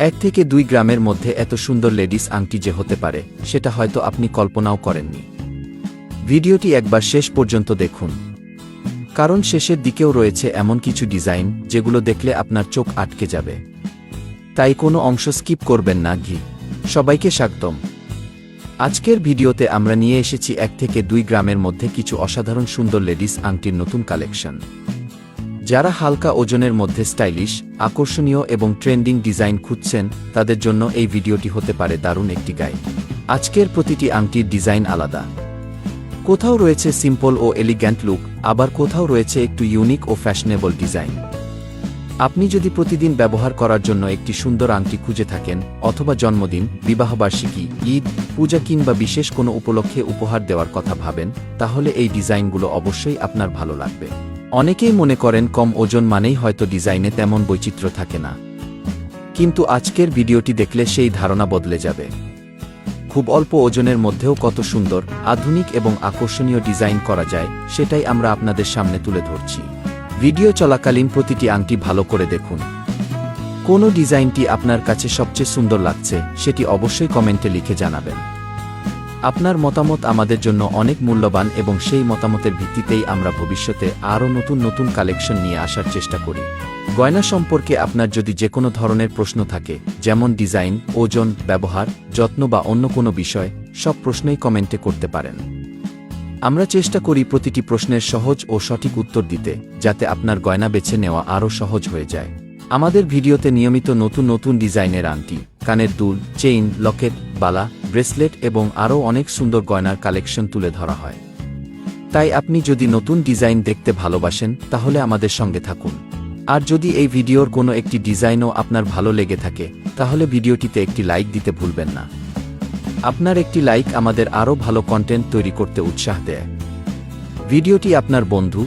1 থেকে 2 গ্রামের মধ্যে এত সুন্দর লেডিস আংটি যে হতে পারে সেটা হয়তো আপনি কল্পনাও করেননি। ভিডিওটি একবার শেষ পর্যন্ত দেখুন, কারণ শেষের দিকেও রয়েছে এমন কিছু ডিজাইন যেগুলো দেখলে আপনার চোখ আটকে যাবে। তাই কোনো অংশ স্কিপ করবেন না। সবাইকে স্বাগতম। আজকের ভিডিওতে আমরা নিয়ে এসেছি 1 থেকে 2 গ্রামের মধ্যে কিছু অসাধারণ সুন্দর লেডিস আংটির নতুন কালেকশন। যারা হালকা ওজনের মধ্যে স্টাইলিশ, আকর্ষণীয় এবং ট্রেন্ডিং ডিজাইন খুঁজছেন তাদের জন্য এই ভিডিওটি হতে পারে দারুণ একটি গাইড। আজকের প্রতিটি আংটির ডিজাইন আলাদা। কোথাও রয়েছে সিম্পল ও এলিগ্যান্ট লুক, আবার কোথাও রয়েছে একটু ইউনিক ও ফ্যাশনেবল ডিজাইন। আপনি যদি প্রতিদিন ব্যবহার করার জন্য একটি সুন্দর আংটি খুঁজে থাকেন, অথবা জন্মদিন, বিবাহবার্ষিকী, ঈদ, পূজা কিংবা বিশেষ কোনো উপলক্ষে উপহার দেওয়ার কথা ভাবেন, তাহলে এই ডিজাইনগুলো অবশ্যই আপনার ভালো লাগবে। অনেকেই মনে করেন কম ওজন মানেই হয়তো ডিজাইনে তেমন বৈচিত্র্য থাকে না, কিন্তু আজকের ভিডিওটি দেখলে সেই ধারণা বদলে যাবে। খুব অল্প ওজনের মধ্যেও কত সুন্দর, আধুনিক এবং আকর্ষণীয় ডিজাইন করা যায় সেটাই আমরা আপনাদের সামনে তুলে ধরছি। ভিডিও চলাকালীন প্রতিটি আংটি ভালো করে দেখুন। কোন ডিজাইনটি আপনার কাছে সবচেয়ে সুন্দর লাগছে সেটি অবশ্যই কমেন্টে লিখে জানাবেন। আপনার মতামত আমাদের জন্য অনেক মূল্যবান এবং সেই মতামতের ভিত্তিতেই আমরা ভবিষ্যতে আরও নতুন নতুন কালেকশন নিয়ে আসার চেষ্টা করি। গয়না সম্পর্কে আপনার যদি যে কোনো ধরনের প্রশ্ন থাকে, যেমন ডিজাইন, ওজন, ব্যবহার, যত্ন বা অন্য কোনো বিষয়, সব প্রশ্নই কমেন্টে করতে পারেন। আমরা চেষ্টা করি প্রতিটি প্রশ্নের সহজ ও সঠিক উত্তর দিতে, যাতে আপনার গয়না বেছে নেওয়া আরও সহজ হয়ে যায়। আমাদের ভিডিওতে নিয়মিত নতুন নতুন ডিজাইনের আংটি, কানের দুল, চেইন, লকেট, বালা, ব্রেসলেট এবং আরও অনেক সুন্দর গয়নার কালেকশন তুলে ধরা হয়। তাই আপনি যদি নতুন ডিজাইন দেখতে ভালোবাসেন তাহলে আমাদের সঙ্গে থাকুন। আর যদি এই ভিডিওর কোনো একটি ডিজাইনও আপনার ভালো লেগে থাকে তাহলে ভিডিওটিতে একটি লাইক দিতে ভুলবেন না। আপনার একটি লাইক আমাদের আরও ভালো কন্টেন্ট তৈরি করতে উৎসাহ দেয়। ভিডিওটি আপনার বন্ধু,